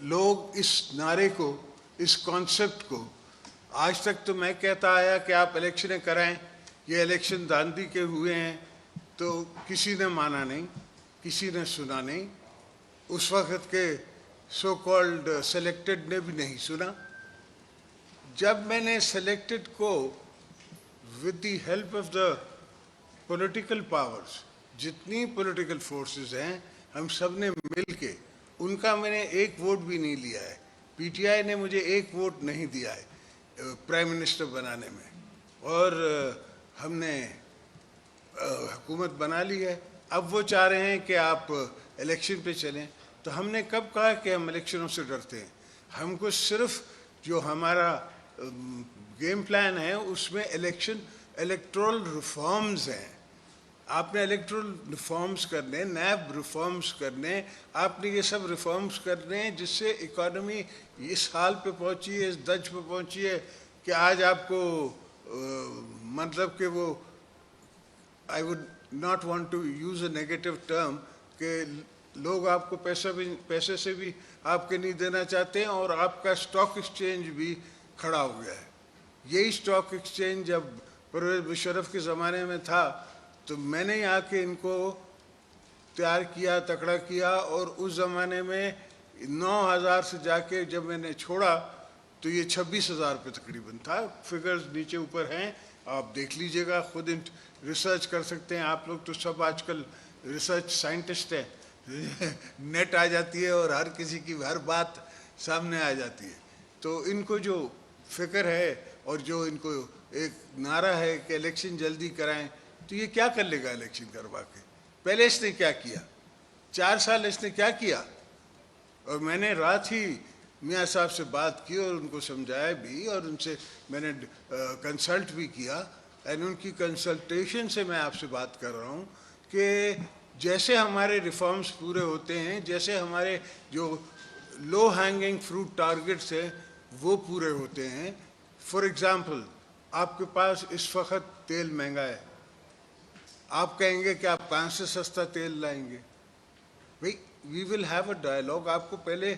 لوگ اس نعرے کو، اس کانسیپٹ کو، آج تک تو میں کہتا آیا کہ آپ الیکشنیں کرائیں، یہ الیکشن دھاندلی کے ہوئے ہیں، تو کسی نے مانا نہیں، کسی نے سنا نہیں، اس وقت کے سو کالڈ سلیکٹڈ نے بھی نہیں سنا۔ جب میں نے سلیکٹڈ کو with the help of the political powers, جتنی پولیٹیکل فورسز ہیں، ہم سب نے مل کے، ان کا میں نے ایک ووٹ بھی نہیں لیا ہے، پی ٹی آئی نے مجھے ایک ووٹ نہیں دیا ہے پرائم منسٹر بنانے میں، اور ہم نے حکومت بنا لی ہے۔ اب وہ چاہ رہے ہیں کہ آپ الیکشن پہ چلیں، تو ہم نے کب کہا کہ ہم الیکشنوں سے ڈرتے ہیں؟ ہم کو صرف جو ہمارا گیم پلان ہے اس میں الیکٹرل ریفارمز ہیں۔ آپ نے الیکٹرل ریفارمز کرنے، نیب ریفارمز کرنے، آپ نے یہ سب ریفارمز کرنے جس سے اکانومی اس حال پہ پہنچی ہے، اس درج پہ پہنچی ہے کہ آج آپ کو مطلب کہ وہ I would not want to use a negative term کہ لوگ آپ کو پیسے سے بھی آپ کے نہیں دینا چاہتے ہیں، اور آپ کا اسٹاک ایکسچینج بھی کھڑا ہو گیا ہے۔ یہی اسٹاک ایکسچینج جب پرویز مشرف کے زمانے میں تھا تو میں نے آ کے ان کو تیار کیا، تکڑا کیا، اور اس زمانے میں 9,000 سے جا کے جب میں نے چھوڑا تو یہ 26,000 پہ تقریباً تھا۔ فگرز نیچے اوپر ہیں، آپ دیکھ لیجئے گا، خود ریسرچ کر سکتے ہیں آپ لوگ، تو سب آج کل ریسرچ سائنٹسٹ ہیں، نیٹ آ جاتی ہے اور ہر کسی کی ہر بات سامنے آ جاتی ہے۔ تو ان کو جو فکر ہے اور جو ان کو ایک نعرہ ہے کہ الیکشن جلدی کرائیں، تو یہ کیا کر لے گا الیکشن کروا کے؟ پہلے اس نے کیا کیا؟ 4 سال اس نے کیا کیا؟ اور میں نے رات ہی میاں صاحب سے بات کی اور ان کو سمجھایا بھی، اور ان سے میں نے کنسلٹ بھی کیا، اور ان کی کنسلٹیشن سے میں آپ سے بات کر رہا ہوں کہ جیسے ہمارے ریفارمز پورے ہوتے ہیں، جیسے ہمارے جو لو ہینگنگ فروٹ ٹارگٹس ہیں وہ پورے ہوتے ہیں۔ فار ایگزامپل، آپ کے پاس اس وقت تیل مہنگا ہے، آپ کہیں گے کہ آپ کہاں سے سستا تیل لائیں گے؟ بھئی وی ول ہیو اے ڈائلاگ۔ آپ کو پہلے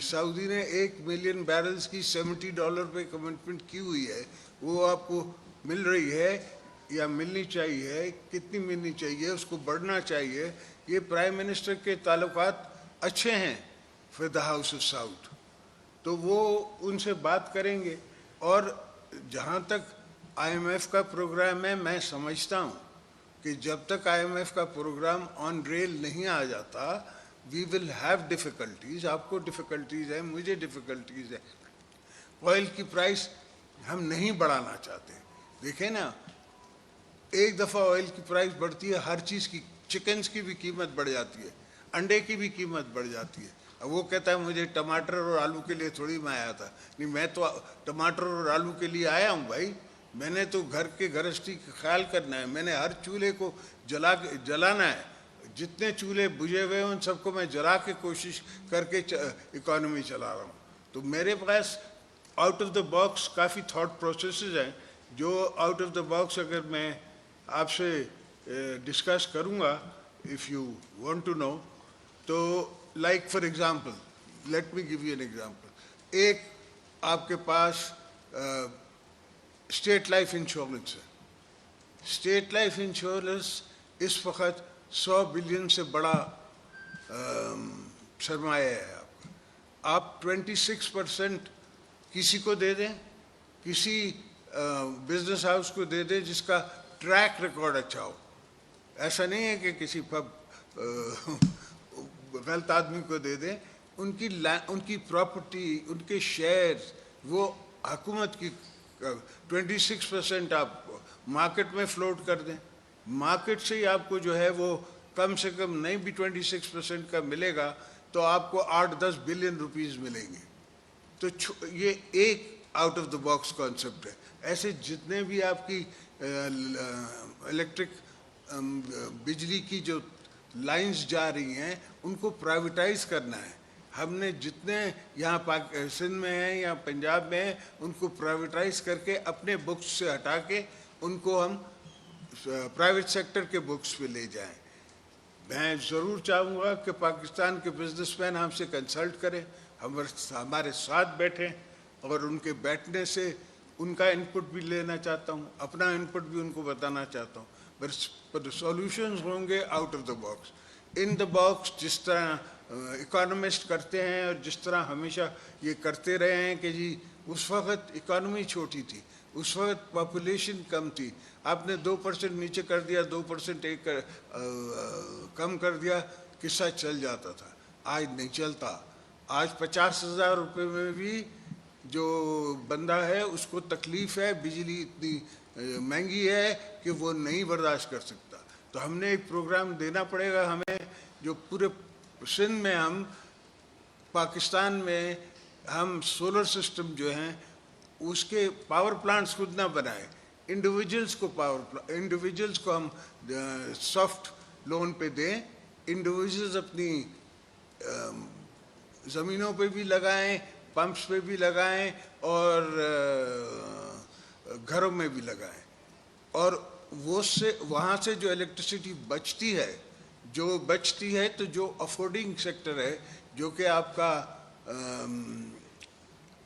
سعودی نے 1 ملین بیرلز کی $70 پہ کمٹمنٹ کی ہوئی ہے، وہ آپ کو مل رہی ہے یا ملنی چاہیے؟ کتنی ملنی چاہیے؟ اس کو بڑھنا چاہیے۔ یہ پرائم منسٹر کے تعلقات اچھے ہیں with the house of south, تو وہ ان سے بات کریں گے۔ اور جہاں تک آئی ایم ایف کا پروگرام ہے، میں سمجھتا ہوں کہ جب تک آئی ایم ایف کا پروگرام آن ریل نہیں آ جاتا، وی ول ہیو ڈیفیکلٹیز۔ آپ کو ڈیفیکلٹیز ہیں، مجھے ڈیفیکلٹیز ہیں۔ آئل کی پرائس ہم نہیں بڑھانا چاہتے۔ دیکھیں نا، ایک دفعہ آئل کی پرائس بڑھتی ہے، ہر چیز کی، چکنز کی بھی قیمت بڑھ جاتی ہے، انڈے کی بھی قیمت بڑھ جاتی ہے۔ اب وہ کہتا ہے مجھے ٹماٹر اور آلو کے لیے تھوڑی میں آیا تھا۔ نہیں، میں تو ٹماٹر اور آلو کے لیے آیا ہوں بھائی، میں نے تو گھر کے گرہستی کا خیال کرنا ہے، میں نے ہر چولہے کو جلانا ہے، جتنے چولہے بجھے ہوئے ہیں ان سب کو میں جلا کے کوشش کر کے اکانومی چلا رہا ہوں۔ تو میرے pass out of the box coffee thought processes ہیں، جو آؤٹ آف دا باکس اگر میں آپ سے ڈسکس کروں گا، if you want to know, تو like for example, let me give you an example. ایک آپ کے پاس اسٹیٹ لائف انشورنس ہے۔ اسٹیٹ لائف انشورنس اس وقت 100 بلین سے بڑا سرمایہ ہے آپ کا۔ آپ 26% کسی کو دے دیں، کسی بزنس ہاؤس کو دے دیں جس کا ٹریک ریکارڈ اچھا ہو۔ ایسا نہیں ہے کہ کسی غلط آدمی کو دے دیں۔ ان کی پراپرٹی، ان کے شیئرز، وہ حکومت کی 26% آپ مارکیٹ میں فلوٹ کر دیں۔ مارکیٹ سے ہی آپ کو جو ہے وہ کم سے کم نہیں بھی 26% کا ملے گا تو آپ کو 8-10 بلین روپیز ملیں گے۔ تو یہ ایک out of the box concept ہے۔ ایسے جتنے بھی آپ کی الیکٹرک بجلی کی جو لائنز جا رہی ہیں ان کو پرائیویٹائز کرنا ہے۔ ہم نے جتنے یہاں سندھ میں ہیں یا پنجاب میں ہیں ان کو پرائیویٹائز کر کے اپنے بکس سے ہٹا کے ان کو ہم پرائیویٹ سیکٹر کے بکس پہ لے جائیں۔ میں ضرور چاہوں گا کہ پاکستان کے بزنس مین ہم سے کنسلٹ کریں، हमारे साथ बैठें और उनके बैठने से उनका इनपुट भी लेना चाहता हूँ, अपना इनपुट भी उनको बताना चाहता हूँ, पर सॉल्यूशंस होंगे out of the box. In the box जिस तरह इकोनॉमिस्ट करते हैं और जिस तरह हमेशा ये करते रहे हैं कि जी उस वक्त इकोनॉमी छोटी थी, उस वक्त पॉपुलेशन कम थी, आपने 2% नीचे कर दिया, 2% कम कर दिया, किस्सा चल जाता था। आज नहीं चलता। आज 50,000 रुपये में भी जो बंदा है उसको तकलीफ़ है, बिजली इतनी महंगी है कि वो नहीं बर्दाश्त कर सकता। तो हमने एक प्रोग्राम देना पड़ेगा हमें, जो पूरे सिंध में हम, पाकिस्तान में हम सोलर सिस्टम जो हैं उसके पावर प्लांट्स खुद ना बनाए, इंडिविजुअल्स को हम सॉफ्ट लोन पे दें, इंडिविजुअल्स अपनी ज़मीनों पे भी लगाएं, पंप्स पे भी लगाएं और घरों में भी लगाएं। और वहाँ से जो इलेक्ट्रिसिटी बचती है तो जो अफोर्डिंग सेक्टर है, जो कि आपका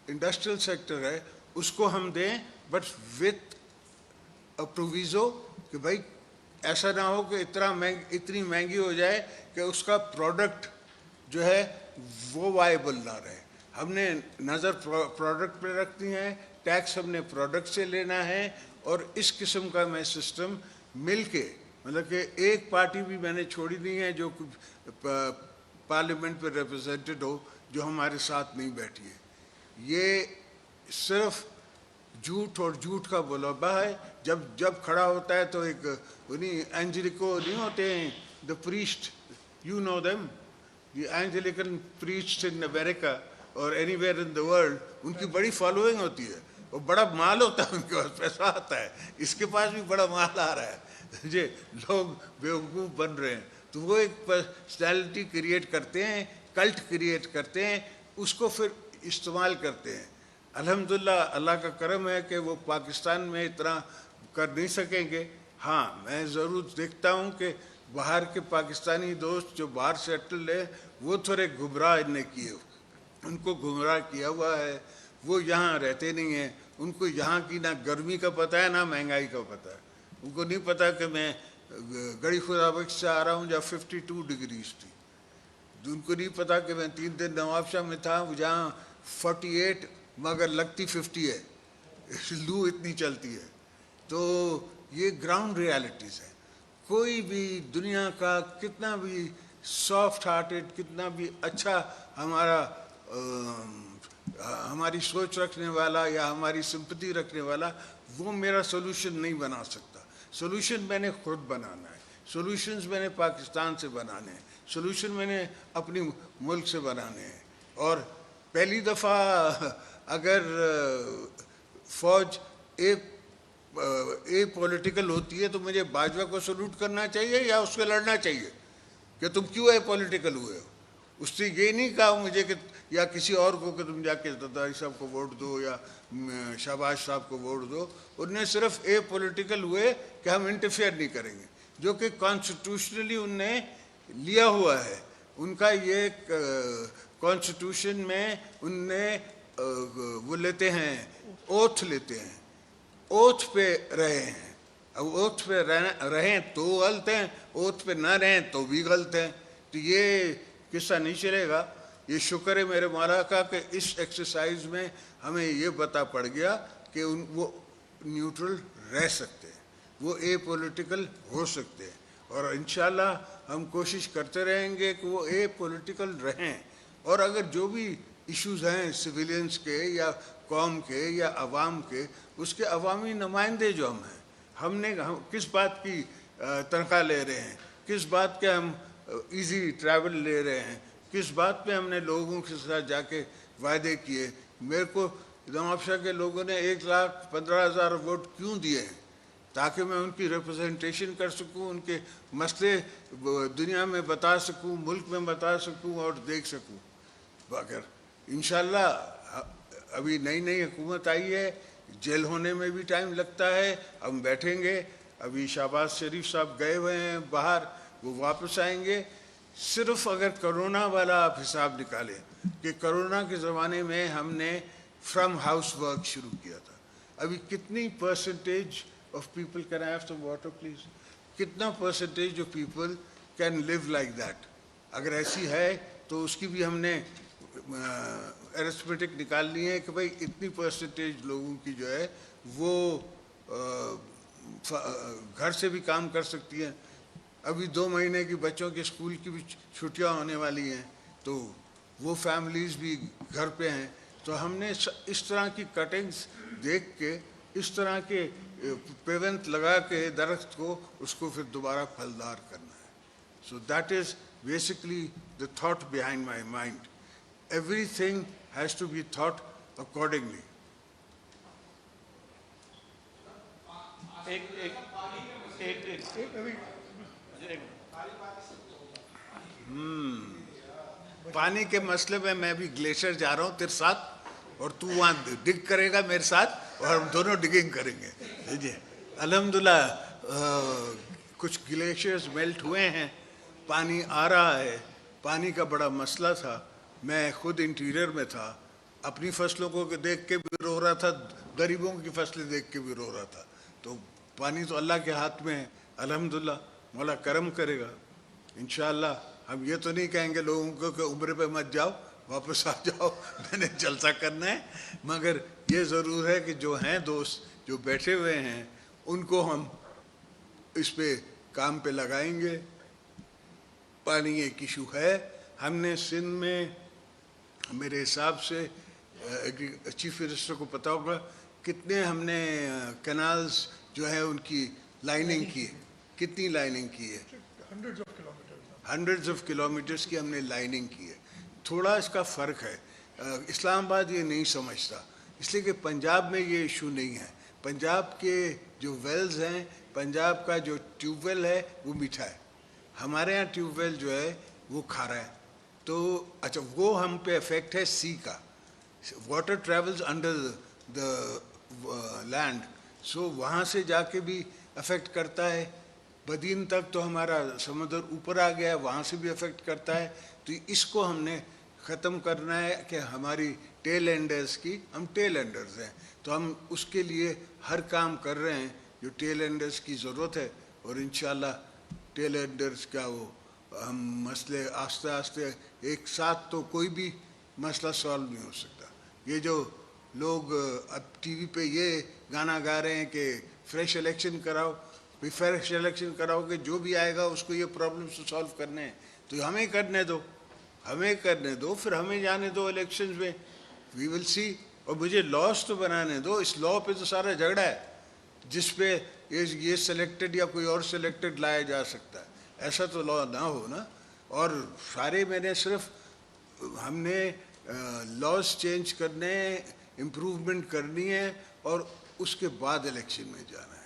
इंडस्ट्रियल सेक्टर है, उसको हम दें, बट विथ अ प्रोविज़ो कि भाई ऐसा ना हो कि इतनी महंगी हो जाए कि उसका प्रोडक्ट जो है वो वायबल ना रहे। हमने नज़र प्रोडक्ट पे रखनी है, टैक्स हमने प्रोडक्ट से लेना है, और इस किस्म का मैं सिस्टम मिल के, मतलब कि एक पार्टी भी मैंने छोड़ी नहीं है जो पार्लियामेंट पे रिप्रेजेंटेड हो जो हमारे साथ नहीं बैठी है। ये सिर्फ झूठ और झूठ का बुलावा है। जब खड़ा होता है तो एक उन्हीं एंजेलिको नहीं होते हैं, the priest, you know them, the Anglican priest in America और एनीवेयर इन द वर्ल्ड, उनकी बड़ी फॉलोइंग होती है और बड़ा माल होता है, उनके पास पैसा आता है, इसके पास भी बड़ा माल आ रहा है, जे लोग बेवकूफ़ बन रहे हैं। तो वो एक पर्सनैलिटी क्रिएट करते हैं, कल्ट क्रिएट करते हैं, उसको फिर इस्तेमाल करते हैं। अल्हम्दुलिल्लाह अल्लाह का करम है कि वो पाकिस्तान में इतना कर नहीं सकेंगे। हाँ, मैं ज़रूर देखता हूँ कि बाहर के पाकिस्तानी दोस्त जो बाहर सेटल है वो थोड़े गुमराह इन्हें किए, उनको गुमराह किया हुआ है, वो यहाँ रहते नहीं हैं, उनको यहाँ की ना गर्मी का पता है ना महंगाई का पता है, उनको नहीं पता कि मैं गड़ी खुदाबख्श से आ रहा हूँ जहाँ 52 डिग्रीज थी, उनको नहीं पता कि मैं 3 दिन नवाबशाह में था जहाँ 48 मगर लगती 50 है, लू इतनी चलती है। तो ये ग्राउंड रियलिटीज़ है। कोई भी दुनिया का कितना भी सॉफ्ट हार्टेड, कितना भी अच्छा हमारी सोच रखने वाला या हमारी सिंपैथी रखने वाला, वो मेरा सोल्यूशन नहीं बना सकता। सोल्यूशन मैंने खुद बनाना है, सोल्यूशंस मैंने पाकिस्तान से बनाने हैं, सोल्यूशन मैंने अपनी मुल्क से बनाने हैं। और पहली दफ़ा अगर फ़ौज ए पॉलिटिकल होती है तो मुझे बाजवा को सल्यूट करना चाहिए या उससे लड़ना चाहिए कि तुम क्यों ए पॉलिटिकल हुए हो। उससे ये नहीं कहा मुझे कि या किसी और को कि तुम जाके जरदारी साहब को वोट दो या शहबाज साहब को वोट दो। उनने सिर्फ ए पॉलिटिकल हुए कि हम इंटरफेयर नहीं करेंगे, जो कि कॉन्स्टिट्यूशनली उनने लिया हुआ है। उनका ये कॉन्स्टिट्यूशन में उनने वो लेते हैं, ओथ लेते हैं, ओथ पे रहे हैं। अब ओथ पे रहें तो गलत हैं, ओथ पे ना रहें तो भी गलत हैं। तो ये किस्सा नहीं चलेगा। ये शुक्र है मेरे मौला का कि इस एक्सरसाइज में हमें ये पता पड़ गया कि वो न्यूट्रल रह सकते हैं, वो ए पॉलिटिकल हो सकते हैं, और इंशाल्लाह हम कोशिश करते रहेंगे कि वो ए पॉलिटिकल रहें। और अगर जो भी इश्यूज़ हैं सिविलियंस के या कौम के या अवाम के, उसके अवामी नुमाइंदे जो हम किस बात की तनख्वाह ले रहे हैं, किस बात के हम इजी ट्रैवल ले रहे हैं, किस बात पे हमने लोगों के साथ जाके वायदे किए। मेरे को नवाबशाह के लोगों ने 1,15,000 वोट क्यों दिए हैं, ताकि मैं उनकी रिप्रेजेंटेशन कर सकूं, उनके मसले दुनिया में बता सकूं, मुल्क में बता सकूं और देख सकूं। अगर इंशाल्लाह अभी नई हुकूमत आई है, जेल होने में भी टाइम लगता है, हम बैठेंगे। अभी शहबाज शरीफ साहब गए हुए हैं बाहर, वो वापस आएंगे। صرف اگر کرونا والا آپ حساب نکالیں کہ کرونا کے زمانے میں ہم نے فرام ہاؤس ورک شروع کیا تھا, ابھی کتنی percentage of people, can I have some water please, کتنا percentage of people can live like that? اگر ایسی ہے تو اس کی بھی ہم نے ایرتھمیٹک نکالنی ہے کہ بھائی اتنی پرسنٹیج لوگوں کی جو ہے وہ گھر سے بھی کام کر سکتی ہیں. ابھی 2 مہینے کی بچوں کے اسکول کی بھی چھٹیاں ہونے والی ہیں, تو وہ فیملیز بھی گھر پہ ہیں. تو ہم نے اس طرح کی کٹنگز دیکھ کے, اس طرح کے پیونت لگا کے درخت کو, اس کو پھر دوبارہ پھلدار کرنا ہے. So that is basically the thought behind my mind. Everything has to be thought accordingly. پانی کے مسئلے میں میں بھی گلیشیئر جا رہا ہوں تیرے ساتھ, اور تو وہاں ڈگ کرے گا میرے ساتھ, اور ہم دونوں ڈگنگ کریں گے. جی الحمدللہ کچھ گلیشیئرز میلٹ ہوئے ہیں, پانی آ رہا ہے. پانی کا بڑا مسئلہ تھا, میں خود انٹیریئر میں تھا, اپنی فصلوں کو دیکھ کے بھی رو رہا تھا, غریبوں کی فصلیں دیکھ کے بھی رو رہا تھا. تو پانی تو اللہ کے ہاتھ میں ہے, الحمدللہ مولا کرم کرے گا انشاءاللہ. ہم یہ تو نہیں کہیں گے لوگوں کو کہ عمرے پہ مت جاؤ, واپس آ جاؤ, میں نے جلسہ کرنا ہے. مگر یہ ضرور ہے کہ جو ہیں دوست جو بیٹھے ہوئے ہیں ان کو ہم اس پہ کام پہ لگائیں گے. پانی ایک ایشو ہے. ہم نے سندھ میں میرے حساب سے چیف منسٹر کو پتہ ہوگا کتنے ہم نے کینالز جو ہے ان کی لائننگ کی ہے, کتنی لائننگ کی ہے, ہنڈریڈز آف کلومیٹرز کی ہم نے لائننگ کی ہے. تھوڑا اس کا فرق ہے, اسلام آباد یہ نہیں سمجھتا, اس لیے کہ پنجاب میں یہ ایشو نہیں ہے. پنجاب کے جو ویلز ہیں, پنجاب کا جو ٹیوب ویل ہے وہ میٹھا ہے, ہمارے ہاں ٹیوب ویل جو ہے وہ کھارا ہے. تو اچھا وہ ہم پہ افیکٹ ہے سی کا, water travels under the land, so وہاں سے جا کے بھی افیکٹ کرتا ہے. بدین تک تو ہمارا سمندر اوپر آ گیا ہے, وہاں سے بھی افیکٹ کرتا ہے. تو اس کو ہم نے ختم کرنا ہے کہ ہماری ٹیل اینڈرز کی, ہم ٹیل اینڈرز ہیں, تو ہم اس کے لیے ہر کام کر رہے ہیں جو ٹیل اینڈرز کی ضرورت ہے. اور انشاءاللہ ٹیل اینڈرز کا وہ ہم مسئلے آہستہ آہستہ, ایک ساتھ تو کوئی بھی مسئلہ سالو نہیں ہو سکتا. یہ جو لوگ اب ٹی وی پہ یہ گانا گا رہے ہیں کہ فریش الیکشن کراؤ, فریش الیکشن کراؤ کہ جو بھی آئے گا اس کو یہ پرابلمس تو سالو کرنے ہیں, تو ہمیں کرنے دو, ہمیں کرنے دو, پھر ہمیں جانے دو الیکشنز میں, وی ول سی. اور مجھے لاس تو بنانے دو, اس لا پہ تو سارا جھگڑا ہے جس پہ یہ سلیکٹڈ یا کوئی اور سلیکٹڈ لایا جا سکتا ہے. ایسا تو لا نہ ہو نا. اور سارے میں نے صرف ہم نے لاز چینج کرنے, امپروومنٹ کرنی ہے, اور اس کے بعد الیکشن میں جانا ہے.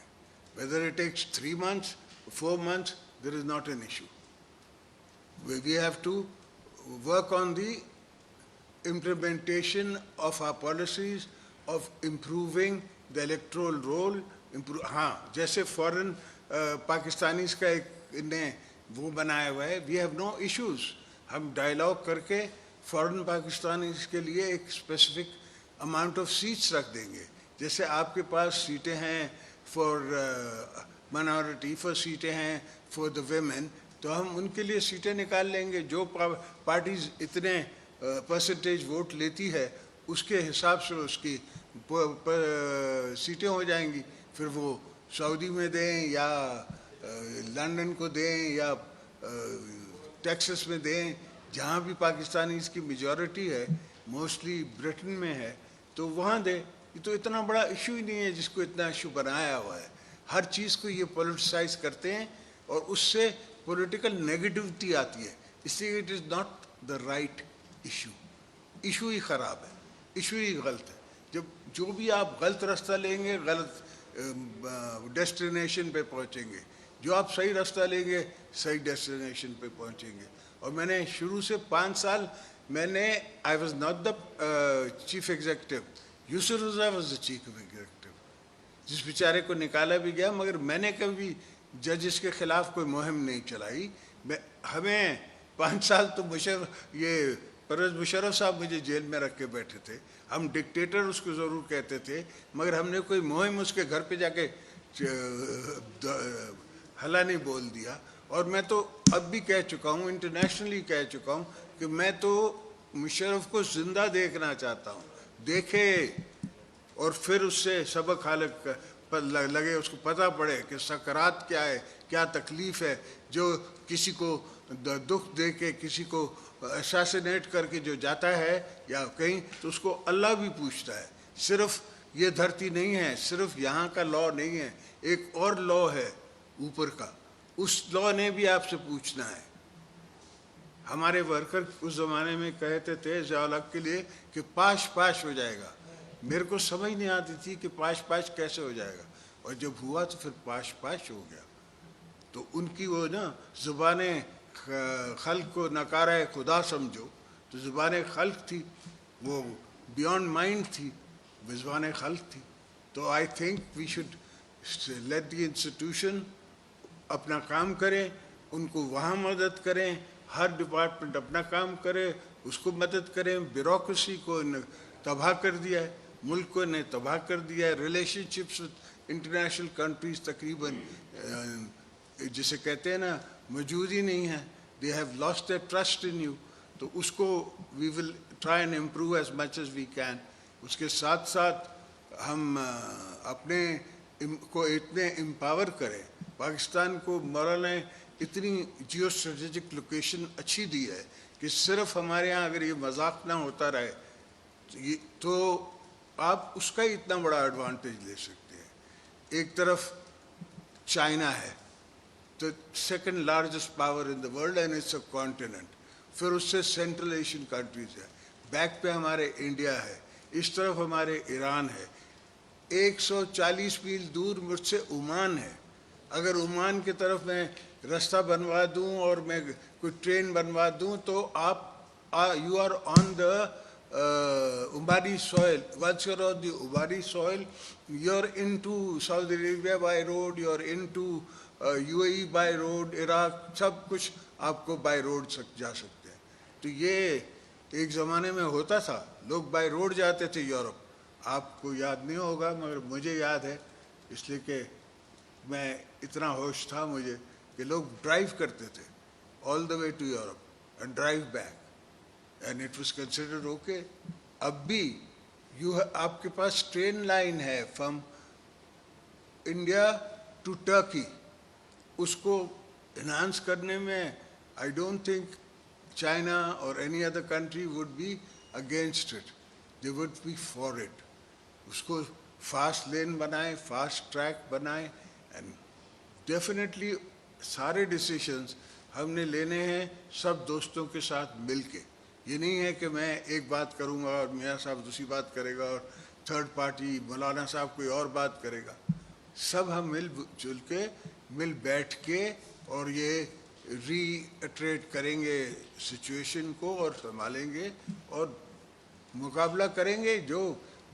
Whether it takes 3 months, 4 months, there is not an issue. We have to work on the implementation of our policies of improving the electoral role. ہاں جیسے فورن پاکستانیز کا ایک نے وہ بنایا ہوا ہے, وی ہیو نو ایشوز. ہم ڈائلاگ کر کے فورن پاکستانیز کے لیے ایک اسپیسیفک اماؤنٹ آف سیٹس رکھ دیں گے. جیسے آپ کے پاس سیٹیں ہیں فار منارٹی, فار سیٹیں ہیں فار دا ویمن, تو ہم ان کے لیے سیٹیں نکال لیں گے. جو پارٹیز اتنے پرسنٹیج ووٹ لیتی ہے اس کے حساب سے اس کی سیٹیں ہو جائیں گی. پھر وہ سعودی میں دیں یا لندن کو دیں یا ٹیکسس میں دیں, جہاں بھی پاکستانیز کی میجورٹی ہے, موسٹلی برٹن میں ہے, تو وہاں دیں. یہ تو اتنا بڑا ایشو ہی نہیں ہے جس کو اتنا ایشو بنایا ہوا ہے. ہر چیز کو یہ پولیٹیسائز کرتے ہیں اور اس سے پولیٹیکل نیگیٹیوٹی آتی ہے. اس لیے it is not the right issue. Issue ہی خراب ہے, ایشو ہی غلط ہے. جب جو بھی آپ غلط راستہ لیں گے غلط ڈیسٹینیشن پہ پہنچیں گے, جو آپ صحیح راستہ لیں گے صحیح ڈیسٹینیشن پہ پہنچیں گے. اور میں نے شروع سے 5 سال میں نے I was not the chief executive, Yousuf Raza was the chief executive, جس بیچارے کو نکالا بھی گیا, مگر میں نے کبھی ججز کے خلاف کوئی مہم نہیں چلائی. ہمیں 5 साल तो ये परवेज मुशर्रफ साहब मुझे जेल में रख के बैठे थे। हम डिक्टेटर उसको ज़रूर कहते थे, मगर हमने कोई मुहिम उसके घर पे जाके हला नहीं बोल दिया। और मैं तो अब भी कह चुका हूँ, इंटरनेशनली कह चुका हूँ कि मैं तो मुशर्रफ को जिंदा देखना चाहता हूँ, देखे और फिर उससे सबक लगे, उसको पता पड़े कि सकरात क्या है, क्या तकलीफ़ है, जो किसी को दुख दे के किसी को असैसिनेट करके जो जाता है या कहीं, तो उसको अल्लाह भी पूछता है। सिर्फ ये धरती नहीं है, सिर्फ यहाँ का लॉ नहीं है, एक और लॉ है ऊपर का, उस लॉ ने भी आपसे पूछना है। हमारे वर्कर उस ज़माने में कहते थे ज़िया-उल-हक के लिए कि पाश पाश हो जाएगा। मेरे को समझ नहीं आती थी कि पाश पाश कैसे हो जाएगा, और जब हुआ तो फिर पाश पाश हो गया। तो उनकी वो ना ज़ुबान खल्क को नकारा खुदा समझो, तो ज़ुबान खल्क थी, वो बियॉन्ड माइंड थी, ज़ुबान खल्क थी। तो I think we should let the institution अपना काम करें, उनको वहाँ मदद करें, हर डिपार्टमेंट अपना काम करे, उसको मदद करें। ब्यूरोक्रेसी को तबाह कर दिया है, मुल्क को ने तबाह कर दिया है। रिलेशनशिप्स इंटरनेशनल कंट्रीज तकरीबन जिसे कहते हैं ना मौजूद ही नहीं है, they have lost their trust in you. तो उसको we will try and improve as much as we can. उसके साथ साथ हम अपने को इतने एम्पावर करें, पाकिस्तान को मॉरल ने इतनी जियो स्ट्रेटेजिक लोकेशन अच्छी दी है कि सिर्फ हमारे यहाँ अगर ये मजाक ना होता रहे तो आप उसका ही इतना बड़ा एडवांटेज ले सकते हैं। एक तरफ चाइना है, तो second largest power in the world and it's a continent. फिर उससे सेंट्रल एशियन कंट्रीज है, बैक पे हमारे इंडिया है, इस तरफ हमारे ईरान है, 140 मील दूर मुझसे ओमान है। अगर ओमान की तरफ मैं रास्ता बनवा दूं और मैं कोई ट्रेन बनवा दूं तो आप you are on the Ubadi soil. Once you're on the Ubadi soil, you're into Saudi Arabia by road, you're into UAE by road, Iraq, सब कुछ आपको बाय रोड जा सकते हैं। तो ये एक ज़माने में होता था, लोग बाय रोड जाते थे यूरोप। आपको याद नहीं होगा मगर मुझे याद है, इसलिए कि मैं इतना होश था मुझे कि लोग ड्राइव करते थे all the way to Europe and drive back, and it was considered okay. अब भी आपके पास ट्रेन लाइन है फ्रॉम इंडिया टू टर्की, उसको इन्हांस करने में आई डोंट थिंक चाइना और any other country would be against it, they would be for it. उसको फास्ट लेन बनाए, फास्ट ट्रैक बनाए, एंड डेफिनेटली सारे डिसीशंस हमने लेने हैं सब दोस्तों के साथ मिलके। ये नहीं है कि मैं एक बात करूंगा और मियाँ साहब दूसरी बात करेगा और थर्ड पार्टी मौलाना साहब कोई और बात करेगा। सब हम मिलजुल के मिल बैठ के और ये रीट्रेट करेंगे सिचुएशन को और संभालेंगे और मुकाबला करेंगे। जो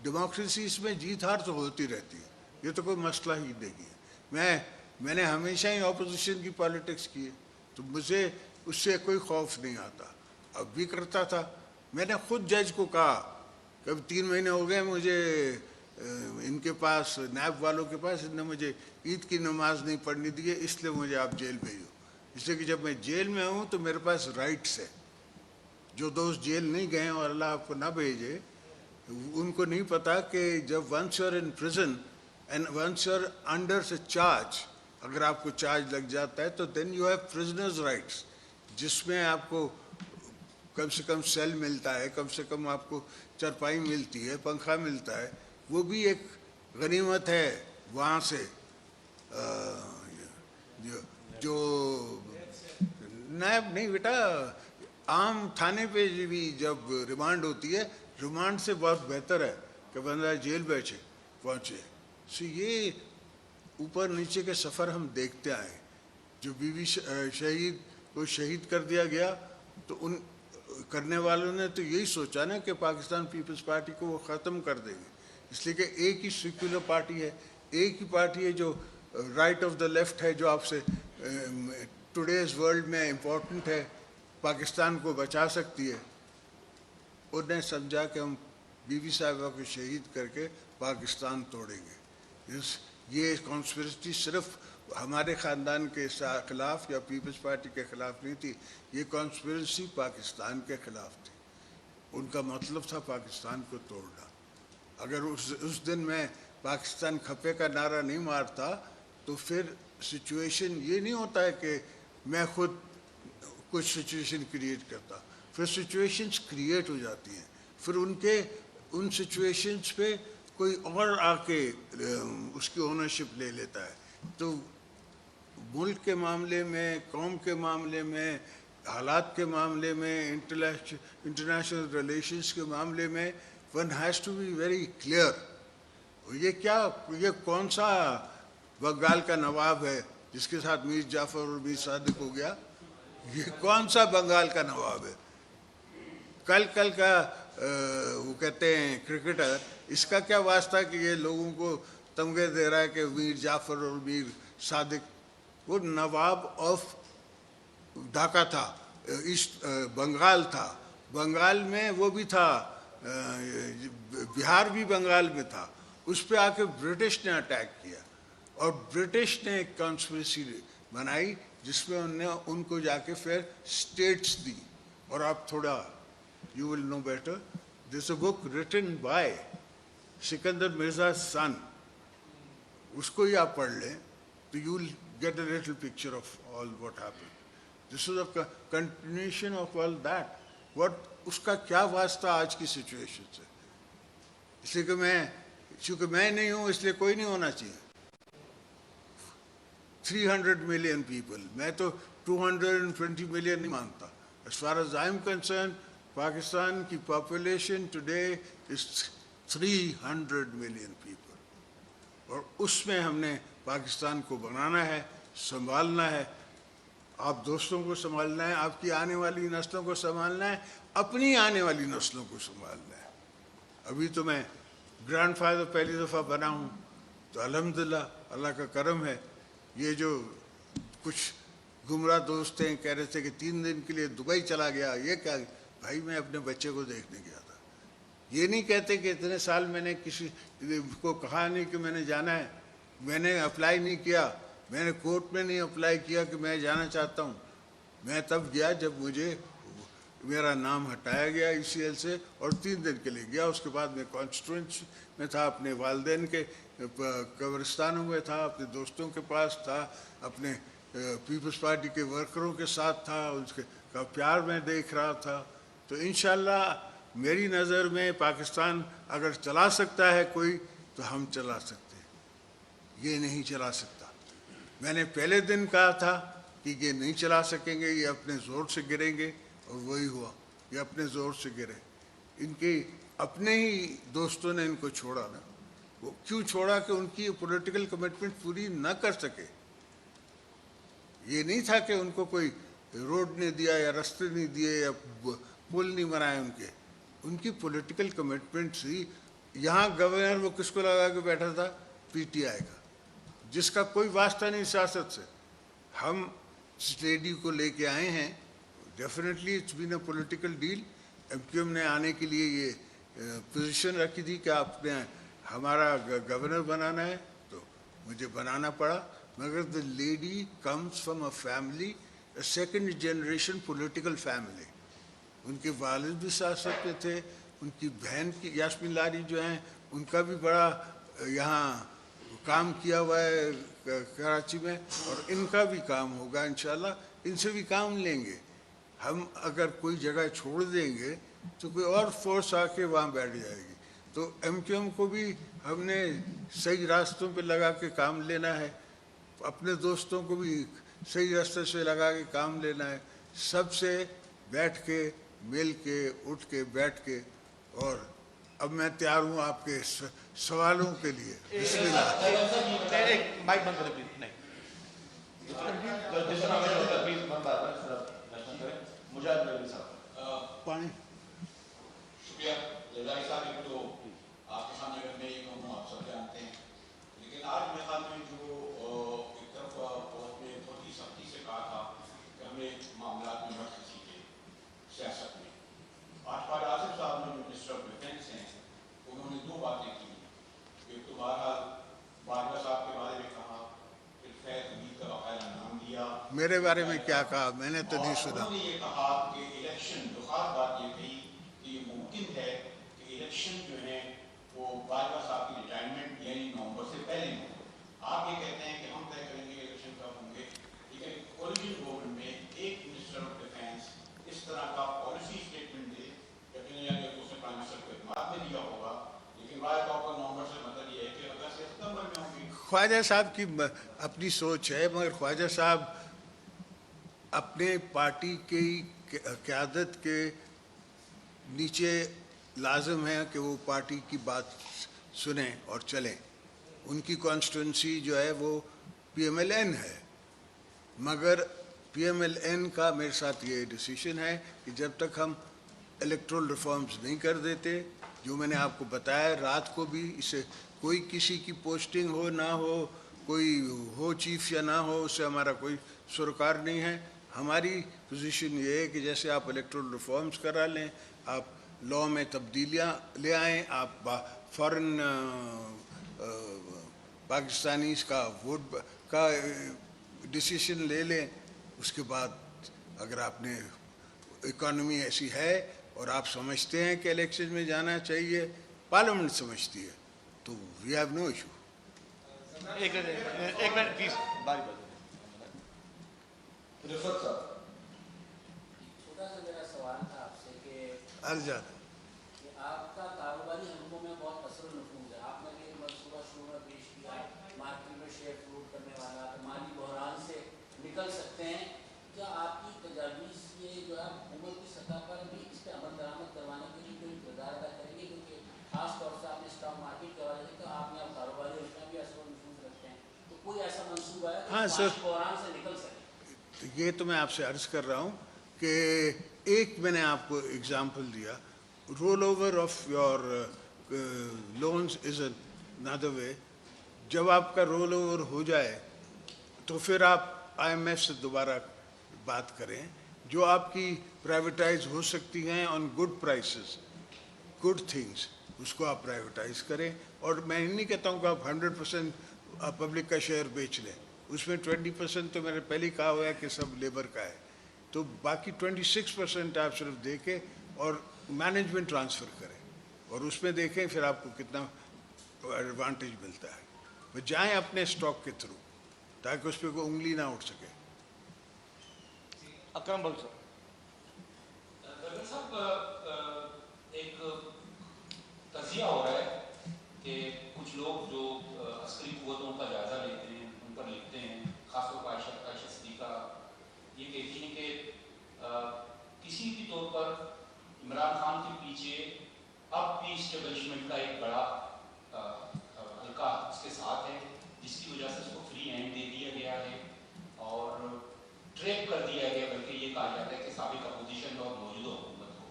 डेमोक्रेसी इसमें जीत हार तो होती रहती है, ये तो कोई मसला ही नहीं है। मैंने हमेशा ही ऑपोजिशन की पॉलिटिक्स की है, तो मुझे उससे कोई खौफ नहीं आता, अब भी करता था। मैंने खुद जज को कहा, कभी 3 महीने हो गए मुझे इनके पास, नैब वालों के पास, इन्होंने मुझे ईद की नमाज नहीं पढ़ने दी है, इसलिए मुझे आप जेल भेजो। इसलिए कि जब मैं जेल में हूँ तो मेरे पास राइट्स है। जो दोस्त जेल नहीं गए और अल्लाह आपको ना भेजे, उनको नहीं पता कि जब once you are in prison and once you are under से चार्ज, अगर आपको चार्ज लग जाता है तो then you have prisoners rights, जिसमें आपको कम से कम सेल मिलता है, कम से कम आपको चारपाई मिलती है, पंखा मिलता है, वो भी एक गनीमत है। वहाँ से जो नायब नहीं बेटा, आम थाने पे भी जब रिमांड होती है, रिमांड से बहुत बेहतर है कि बंदा जेल पहुँचे। सो ये ऊपर नीचे के सफ़र हम देखते आए। जो बीवी शहीद को शहीद कर दिया गया, तो उन करने वालों ने तो यही सोचा ना कि पाकिस्तान पीपल्स पार्टी को वो ख़त्म कर देंगे, इसलिए कि एक ही सेक्युलर पार्टी है, एक ही पार्टी है जो राइट ऑफ द लेफ्ट है, जो आपसे टुडेज़ वर्ल्ड में इम्पोर्टेंट है। पाकिस्तान को बचा सकती है, उन्हें समझा कि हम बीबी साहिबा को शहीद करके पाकिस्तान तोड़ेंगे। ये कॉन्स्पिरेसी सिर्फ हमारे ख़ानदान के ख़िलाफ़ या पीपल्स पार्टी के ख़िलाफ़ नहीं थी, ये कॉन्स्पिरेसी पाकिस्तान के ख़िलाफ़ थी। उनका मतलब था पाकिस्तान को तोड़ना। अगर उस दिन मैं पाकिस्तान खपे का नारा नहीं मारता तो फिर सिचुएशन ये नहीं होता है कि मैं खुद कुछ सिचुएशन क्रिएट करता, फिर सिचुएशंस क्रिएट हो जाती हैं, फिर उन सिचुएशंस पे कोई और आके उसकी ओनरशिप ले लेता है। तो मुल्क के मामले में, कौम के मामले में, हालात के मामले में, इंटरनेशनल रिलेशंस के मामले में one has to be very clear. ये कौन सा बंगाल का नवाब है जिसके साथ मीर जाफ़र और मीर सादिक हो गया? ये कौन सा बंगाल का नवाब है? कल का वो कहते हैं क्रिकेटर, इसका क्या वास्ता कि ये लोगों को तमगे दे रहा है कि मीर जाफ़र और मीर सादिक? वो नवाब ऑफ ढाका था, ईस्ट बंगाल था। बंगाल में वो भी था, बिहार भी बंगाल में था। उस पे आके ब्रिटिश ने अटैक किया और ब्रिटिश ने एक कॉन्स्पिरेसी बनाई जिसमें उनको जाके फिर स्टेट्स दी। और आप थोड़ा you will know better, this a book written by Sikandar Mirza son, उसको ही आप पढ़ लें तो you will get a little picture of all what happened. This is a continuation of all that. What उसका क्या वास्ता आज की सिचुएशन से? इसलिए कि चूँकि मैं नहीं हूँ इसलिए कोई नहीं होना चाहिए। 300 million people, मैं तो 220 million नहीं मानता। As far as I am concerned, Pakistan की population today is 300 million people, और उसमें हमने पाकिस्तान को बनाना है, संभालना है। आप दोस्तों को संभालना है, आपकी आने वाली नस्लों को संभालना है, अपनी आने वाली नस्लों को संभालना है। अभी तो मैं ग्रैंडफादर पहली दफ़ा बना हूँ, तो अल्हम्दुलिल्लाह अल्लाह का करम है। ये जो कुछ गुमराह दोस्त हैं कह रहे थे कि 3 दिन के लिए दुबई चला गया, ये क्या? भाई मैं अपने बच्चे को देखने गया था। ये नहीं कहते कि इतने साल मैंने किसी को कहा नहीं कि मैंने जाना है, मैंने अप्लाई नहीं किया, मैंने कोर्ट में नहीं अप्लाई किया कि मैं जाना चाहता हूँ। मैं तब गया जब मुझे मेरा नाम हटाया गया ECL से और 3 दिन के लिए गया। उसके बाद मैं कॉन्स्टिट्यूंसी में था, अपने वालिदैन के कब्रिस्तानों में था, अपने दोस्तों के पास था, अपने पीपल्स पार्टी के वर्करों के साथ था, उसके का प्यार मैं देख रहा था। तो इंशाल्लाह मेरी नज़र में पाकिस्तान अगर चला सकता है कोई, तो हम चला सकते हैं, ये नहीं चला सकता। मैंने पहले दिन कहा था कि ये नहीं चला सकेंगे, ये अपने ज़ोर से गिरेंगे, और वही हुआ, ये अपने ज़ोर से गिरे। इनके अपने ही दोस्तों ने इनको छोड़ा ना। वो क्यों छोड़ा? कि उनकी पॉलिटिकल कमिटमेंट पूरी न कर सके। ये नहीं था कि उनको कोई रोड नहीं दिया या रास्ते नहीं दिए या पुल नहीं बनाए उनकी पॉलिटिकल कमिटमेंट थी। यहाँ गवर्नर वो किसको लगा के बैठा था? PTI का, जिसका कोई वास्ता नहीं सियासत से। हम इस लेडी को लेके आए हैं, definitely it's been a political deal. MQM ने आने के लिए ये पोजीशन रखी थी कि आपने हमारा गवर्नर बनाना है, तो मुझे बनाना पड़ा। मगर the lady comes from a family, a second generation political family. उनके वालिद भी सियासत में थे, उनकी बहन की यास्मीन लारी जो हैं, उनका भी बड़ा यहाँ काम किया हुआ है कराची में, और इनका भी काम होगा इंशाल्लाह, इनसे भी काम लेंगे। हम अगर कोई जगह छोड़ देंगे तो कोई और फोर्स आके वहाँ बैठ जाएगी। तो MQM को भी हमने सही रास्तों पे लगा के काम लेना है, अपने दोस्तों को भी सही रास्ते से लगा के काम लेना है, सबसे बैठ के, मिल के, उठ के, बैठ के। और अब मैं तैयार हूँ आपके सवालों के लिए। बिस्मिल्लाह। माइक बंद करें प्लीज। नहीं, पानी। शुक्रिया जजाई साहब। एक तो आपके सामने अगर मैं ये कहूँ, आप सब जानते हैं, लेकिन आज मेरे ख्याल में जो एक तरफ बहुत में बहुत ही सख्ती से कहा था कि हमें मामला में मत खींचिए, सियासत में। आज ख्वाजा आसिफ साहब ने जो मिनिस्टर ऑफ डिफेंस हैं उन्होंने दो बातें की। एक तो बहरहाल बाजवा साहब के बारे में कहा, फिर फैज हमीद का बाकायदा नाम दिया। मेरे बारे में क्या कहा मैंने तो नहीं सुना। उन्होंने ये कहा कि इलेक्शन, जो खास बात ये कही कि ये मुमकिन है कि इलेक्शन जो है वो बाजवा साहब की रिटायरमेंट यानी नवंबर से पहले हो। आप ये कहते हैं कि हम तय करेंगे इलेक्शन कब होंगे, लेकिन ओरिजिनल गवर्नमेंट में एक मिनिस्टर ऑफ डिफेंस इस तरह का पॉलिसी स्टेटमेंट दे, यकीनन यानी उसने प्राइम मिनिस्टर को इत्मीनान में दिया होगा, लेकिन राय का नवंबर से मतलब ये है कि अगस्त या सितंबर में होंगी। ख्वाजा साहब की अपनी सोच है, मगर ख्वाजा साहब अपने पार्टी की क़यादत के नीचे लाजम है कि वो पार्टी की बात सुने और चलें। उनकी कॉन्स्टिट्यूंसी जो है वो PMLN है, मगर PMLN का मेरे साथ ये डिसीजन है कि जब तक हम इलेक्ट्रल रिफॉर्म्स नहीं कर देते, जो मैंने आपको बताया रात को भी, इसे कोई किसी की पोस्टिंग हो ना हो, कोई हो चीफ या ना हो, उससे हमारा कोई सरोकार नहीं है। हमारी पोजीशन ये है कि जैसे आप इलेक्ट्रल रिफॉर्म्स करा लें, आप लॉ में तब्दीलियाँ ले आएँ, आप फॉरेन पाकिस्तानीज़ का वोट का डिसीजन ले लें। उसके बाद अगर आपने इकॉनमी ऐसी है और आप समझते हैं कि इलेक्शन में जाना चाहिए, पार्लियामेंट समझती है, तो वी हैव नो इशू। एक मिनट प्लीज, बारी बारी। रिफत साहब, छोटा सा मेरा सवाल था आपसे कि अर्जाद आपका कारोबारी हलकों में बहुत असर नफूज है। आपने भी एक मनसूबा शुरू में पेश किया, मार्केट में शेयर फ्लोट करने वाला, तो माली बहरान से निकल सकते हैं। क्या आपकी तजावीज़ ये जो है हुकूमत की सतह पर भी इस पर अमल दरामद करवाने के लिए कोई किरदार अदा करेंगे? क्योंकि खास तौर से आपने स्टॉक मार्केट के हवाले से तो आपने अब कारोबारी हल्का भी असर नफूज रखते हैं, तो कोई ऐसा मनसूबा है हाँ, कि सर। माली बहरान से निकल सके? तो ये तो मैं आपसे अर्ज कर रहा हूँ कि एक मैंने आपको एग्जांपल दिया, roll over of your loans is another way. जब आपका रोल ओवर हो जाए तो फिर आप IMF से दोबारा बात करें, जो आपकी प्राइवेटाइज हो सकती हैं on good prices, good things, उसको आप प्राइवेटाइज करें। और मैं नहीं कहता हूँ कि आप 100% पब्लिक का शेयर बेच लें, उसमें 20% तो मैंने पहले ही कहा हुआ है कि सब लेबर का है, तो बाकी 26% आप सिर्फ दे के और मैनेजमेंट ट्रांसफ़र करें और उसमें देखें फिर आपको कितना एडवांटेज मिलता है। वो जाएं अपने स्टॉक के थ्रू ताकि उस पर कोई उंगली ना उठ सके। अकरम बख्श साहब। गवर्नर साहब, एक तजिया हो रहा है कि कुछ लोग जो अस्करी कुव्वतों का जायजा लेते हैं, उन पर लिखते हैं, खासतौर पर आयशा सिद्दीका ये कहती हैं कि किसी भी तौर पर इमरान खान के पीछे अब भी इस्टेब्लिशमेंट का एक बड़ा हल्का उसके साथ है, जिसकी वजह से उसको फ्री हैंड दे दिया गया है और ट्रैप कर दिया गया, बल्कि ये कहा जाता है कि साबिक अपोजिशन और मौजूदा हुकूमत हो।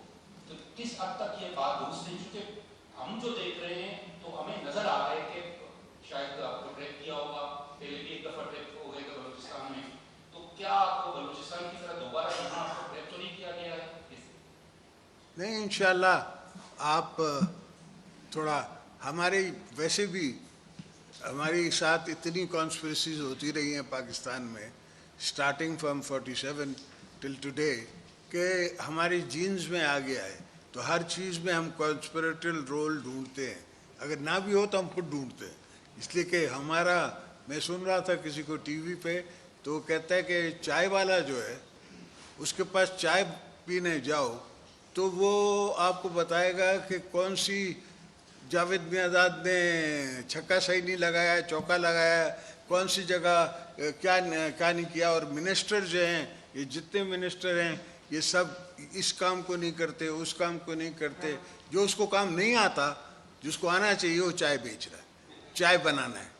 तो किस हद तक ये बात दुरुस्त है? क्योंकि हम जो देख रहे हैं तो हमें नजर आ रहा है कि शायद आपको ट्रैप किया होगा, पहले भी एक दफा ट्रैप हो गया था बलूचिस्तान में, तो क्या आपको बलूचिस्तान की तरह दोबारा आपको ट्रैप तो नहीं किया गया है? नहीं, इंशाल्लाह आप थोड़ा हमारे वैसे भी हमारे साथ इतनी कॉन्स्पिरेसीज होती रही हैं पाकिस्तान में स्टार्टिंग फ्रॉम 47 टिल टुडे कि हमारे जीन्स में आ गया है, तो हर चीज़ में हम कॉन्स्पिरेटल रोल ढूंढते हैं, अगर ना भी हो तो हम खुद ढूंढते हैं। इसलिए कि हमारा, मैं सुन रहा था किसी को टीवी पे, तो वो कहता है कि चाय वाला जो है उसके पास चाय पीने जाओ तो वो आपको बताएगा कि कौन सी जावेद मियाँदाद ने छक्का सही नहीं लगाया, चौका लगाया, कौन सी जगह क्या नहीं किया। और मिनिस्टर जो हैं, ये जितने मिनिस्टर हैं ये सब इस काम को नहीं करते, उस काम को नहीं करते। जो उसको काम नहीं आता, जिसको आना चाहिए वो चाय बेच रहा है, चाय बनाना है,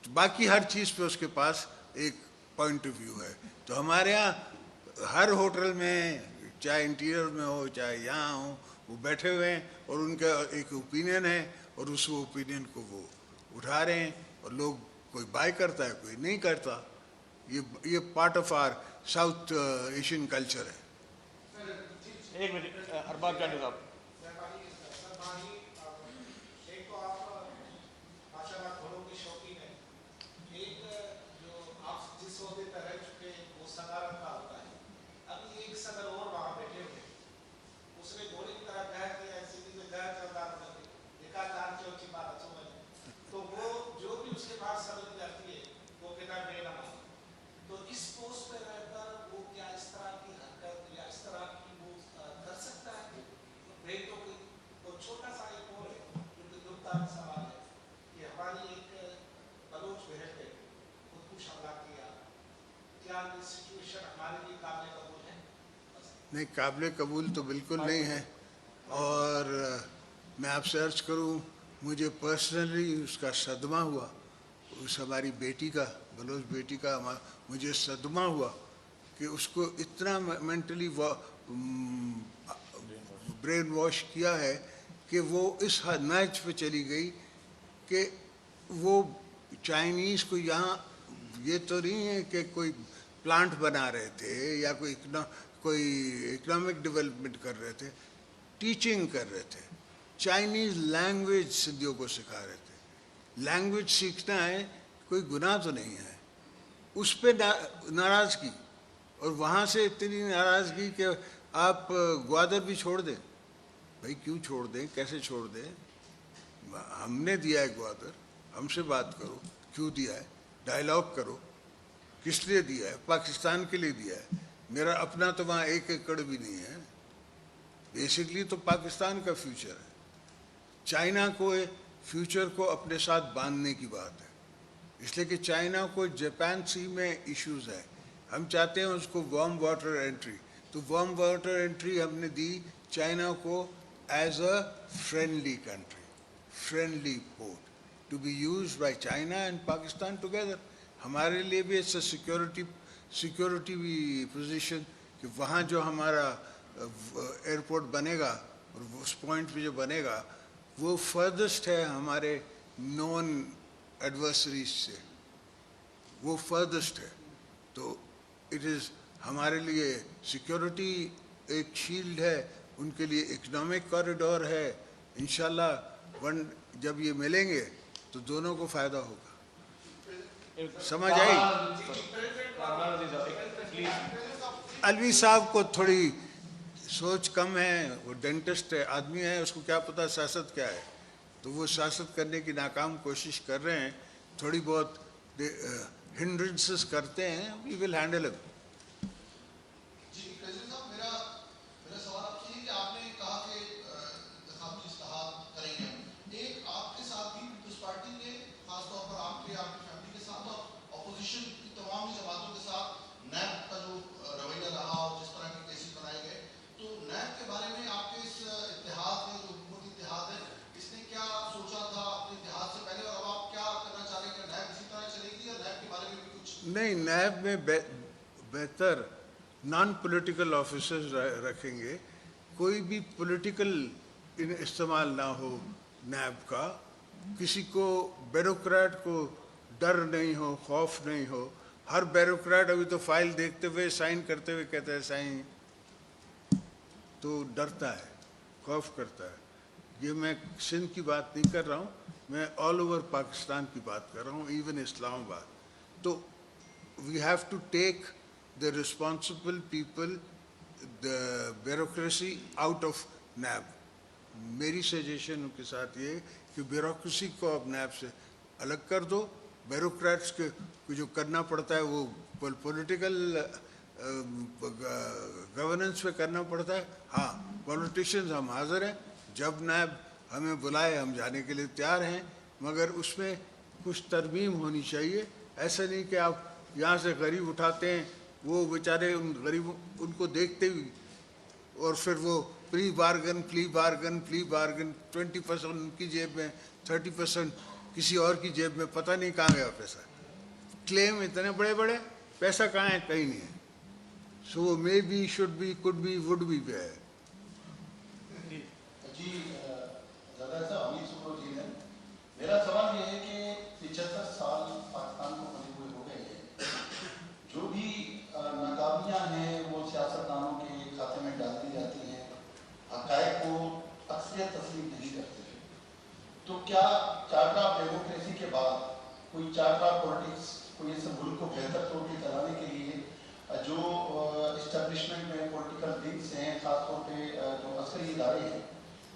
तो बाकी हर चीज़ पे उसके पास एक पॉइंट ऑफ व्यू है। तो हमारे यहाँ हर होटल में, चाहे इंटीरियर में हो चाहे यहाँ हो, वो बैठे हुए हैं और उनका एक ओपिनियन है और उस ओपिनियन को वो उठा रहे हैं और लोग, कोई बाय करता है कोई नहीं करता। ये part of our South Asian culture है। एक मिनट अरबाब जानी साहब। एक तो आप माशाल्लाह घोड़ों के शौकीन हैं, एक जो आप जिस ओहदे पर रह चुके वो सदारत का होता है। अभी एक सदर और वहाँ बैठे हुए, उसने घोड़े की तरह गया कि ऐसी भी गया चलदार देखा दान की अच्छी बात अच्छी बने, तो वो जो भी उसके पास समझ जाती है वो कहता है मेरा मान। तो इस पोस्ट पे रहकर वो क्या इस तरह की हरकत या इस तरह की वो कर सकता है? बेटों की तो छोटा सा एक और है जो कि दुखदार सवाल है कि हमारी एक बलोच बहन ने खुदकुश हमला किया, क्या ये सिचुएशन हमारे लिए काबिल कबूल है? नहीं, काबिल कबूल तो बिल्कुल नहीं है। और मैं आपसे अर्ज करूं, मुझे पर्सनली उसका सदमा हुआ, उस हमारी बेटी का, बलोच बेटी का मुझे सदमा हुआ कि उसको इतना मेंटली ब्रेन वॉश किया है कि वो इस मैच पे चली गई कि वो चाइनीज़ को यहाँ, ये तो नहीं है कि कोई प्लांट बना रहे थे या कोई इकोनॉमिक डेवलपमेंट कर रहे थे, टीचिंग कर रहे थे, चाइनीज़ लैंग्वेज सिद्धियों को सिखा रहे थे। लैंग्वेज सीखना है, कोई गुनाह तो नहीं है। उस पर नाराज़गी, और वहाँ से इतनी नाराज़गी कि आप ग्वादर भी छोड़ दें। भाई क्यों छोड़ दें, कैसे छोड़ दें? हमने दिया है ग्वादर, हमसे बात करो, क्यों दिया है, डायलॉग करो, किस लिए दिया है? पाकिस्तान के लिए दिया है। मेरा अपना तो वहाँ 1 एकड़ भी नहीं है। बेसिकली तो पाकिस्तान का फ्यूचर है। चाइना को फ्यूचर को अपने साथ बांधने की बात है, इसलिए कि चाइना को जापान सी में इश्यूज है। हम चाहते हैं उसको वार्म वाटर एंट्री, तो वार्म वाटर एंट्री हमने दी चाइना को as a friendly country, friendly port to be used by China and Pakistan together. हमारे लिए भी इट्स सिक्योरिटी पोजीशन कि वहाँ जो हमारा एयरपोर्ट बनेगा और उस पॉइंट पे जो बनेगा वो फर्दस्ट है हमारे नॉन एडवर्सरीज से, वो फर्दस्ट है। तो इट इज़ हमारे लिए सिक्योरिटी एक शील्ड है, उनके लिए इकोनॉमिक कॉरिडोर है। इंशाल्लाह जब ये मिलेंगे तो दोनों को फ़ायदा होगा। समझ आई? अलवी साहब को थोड़ी सोच कम है, वो डेंटिस्ट है, आदमी है, उसको क्या पता सियासत क्या है। तो वो सियासत करने की नाकाम कोशिश कर रहे हैं, थोड़ी बहुत हिंड्रेंसेस करते हैं। We will handle it. जी प्रेसिडेंट साहब, मेरा सवाल आपसे है कि आपने कहा कि इंतखाबी इस्लाहात करेंगे। एक आपके साथ भी पीपल्स पार्टी ने, खासतौर पर आपकी फैमिली के साथ और अपोजिशन की तमाम जमातों के साथ नैब का जो रवैया रहा और जिस तरह के केसेस बनाए गए, तो नैब के बारे में आपके इस इत्तेहाद में, जो हुकूमती इत्तेहाद है, इसने क्या सोचा था अपने इत्तेहाद से पहले, और अब आप क्या करना चाह रहे हैं? नैब इसी तरह चलेगी या नैब के बारे में भी कुछ? नहीं, नैब में बेहतर नॉन पॉलिटिकल ऑफिसर्स रखेंगे, कोई भी पॉलिटिकल इस्तेमाल ना हो नैब का, किसी को ब्यूरोक्रेट को डर नहीं हो, खौफ नहीं हो। हर ब्यूरोक्रेट अभी तो फाइल देखते हुए साइन करते हुए कहता है साइन, तो डरता है, खौफ करता है। ये मैं सिंध की बात नहीं कर रहा हूँ, मैं ऑल ओवर पाकिस्तान की बात कर रहा हूँ, इवन इस्लामाबाद। तो we have to take the responsible people, the bureaucracy out of NAB. मेरी सजेशन उनके साथ ये कि ब्यूरोक्रेसी को अब NAB से अलग कर दो। ब्यूरोक्रेट्स के जो करना पड़ता है वो पॉलिटिकल गवर्नेंस पे करना पड़ता है। हाँ, पॉलिटिशियंस हम हाजिर हैं, जब NAB हमें बुलाए हम जाने के लिए तैयार हैं, मगर उसमें कुछ तरमीम होनी चाहिए। ऐसा नहीं कि आप यहाँ से गरीब उठाते हैं, वो बेचारे उन गरीबों उनको देखते हुए, और फिर वो प्ली बार्गन 20% उनकी जेब में, 30% किसी और की जेब में, पता नहीं कहाँ गया पैसा। क्लेम इतने बड़े बड़े, पैसा कहाँ है? कहीं नहीं है। So may be, should be, could be, would be पे है। जी अमीर सुब्रो जी है। मेरा सवाल ये है कि 75 साल पाकिस्तान को बने हुए हो गए हैं, जो भी नाकामियां हैं वो सियासतदानों के खाते में डाल दी जाती हैं, क्या चार्टर ऑफ डेमोक्रेसी के बाद कोई चार्टर ऑफ पॉलिटिक्स, कोई ऐसे मुल्क को बेहतर तौर पर चलाने के लिए जो इस्टेब्लिशमेंट में पॉलिटिकल विंग्स हैं, खासतौर पे जो अस्करी इदारे हैं,